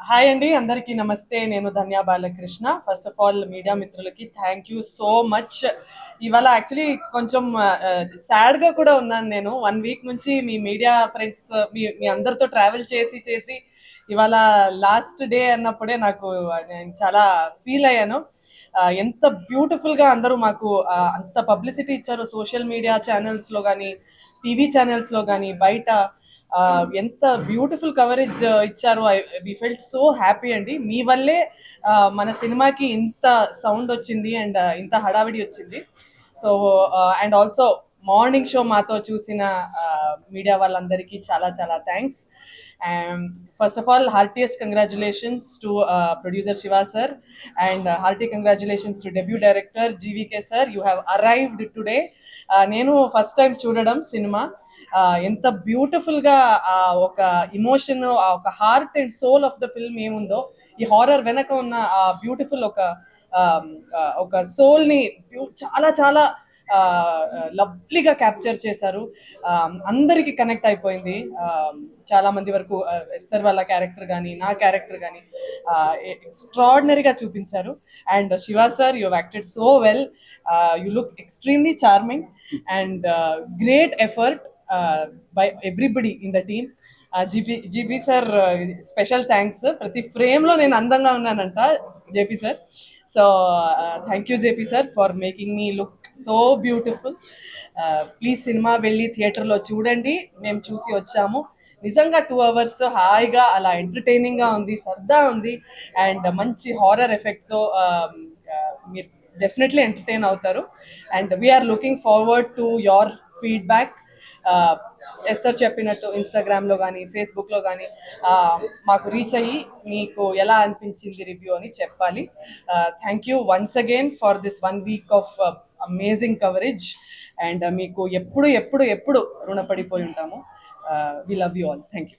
Hi అండి, అందరికీ నమస్తే. నేను Dhanya Balakrishna. First of all media మిత్రులకి థ్యాంక్ యూ సో మచ్. ఇవాళ యాక్చువల్లీ కొంచెం సాడ్గా కూడా ఉన్నాను. నేను 1 వీక్ నుంచి మీ మీడియా ఫ్రెండ్స్ మీ అందరితో ట్రావెల్ చేసి చేసి ఇవాళ లాస్ట్ డే అన్నప్పుడే నాకు నేను చాలా ఫీల్ అయ్యాను. ఎంత బ్యూటిఫుల్గా అందరూ మాకు అంత పబ్లిసిటీ ఇచ్చారు సోషల్ మీడియా ఛానల్స్లో కానీ, టీవీ ఛానల్స్లో కానీ, బయట ఎంత బ్యూటిఫుల్ కవరేజ్ ఇచ్చారు. వి ఫెల్ట్ సో హ్యాపీ అండి. మీ వల్లే మన సినిమాకి ఇంత సౌండ్ వచ్చింది అండ్ ఇంత హడావిడి వచ్చింది. So and also morning show మాతో చూసిన మీడియా వాళ్ళందరికీ చాలా చాలా థ్యాంక్స్. And first of all heartiest congratulations to producer Shiva sir and hearty congratulations to debut director GVK sir. You have arrived today. నేను ఫస్ట్ టైం చూడడం సినిమా. ఎంత బ్యూటిఫుల్గా ఒక ఇమోషన్, ఒక heart and soul of the film ఏముందో, ఈ హారర్ వెనక ఉన్న ఆ బ్యూటిఫుల్ ఒక సోల్ని చాలా చాలా లవ్లీగా క్యాప్చర్ చేశారు. అందరికీ కనెక్ట్ అయిపోయింది. చాలా మంది వరకు ఎస్తర్ వాళ్ళ క్యారెక్టర్ కానీ, నా క్యారెక్టర్ కానీ ఎక్స్ట్రాడినరీగా చూపించారు. And Shiva sir, you acted so well. You look extremely charming and great effort by everybody in the team. GP sir special thanks. ప్రతి ఫ్రేమ్లో నేను అందంగా ఉన్నానంట JP sir. So thank you JP sir for making me look so beautiful. Please cinema వెళ్ళి థియేటర్లో చూడండి. మేము చూసి వచ్చాము. నిజంగా 2 hours హాయిగా అలా ఎంటర్టైనింగ్గా ఉంది, సరదా ఉంది అండ్ మంచి హారర్ ఎఫెక్ట్తో మీరు డెఫినెట్లీ ఎంటర్టైన్ అవుతారు. And we are looking forward to your feedback. Esther చెప్పినట్టు ఇన్స్టాగ్రామ్లో కానీ, ఫేస్బుక్లో కానీ మాకు రీచ్ అయ్యి మీకు ఎలా అనిపించింది రివ్యూ అని చెప్పాలి. Thank you once again for this 1 week of amazing coverage. And మీకు ఎప్పుడు ఎప్పుడు ఎప్పుడు రుణపడిపోయి ఉంటాము. We love you all. Thank you.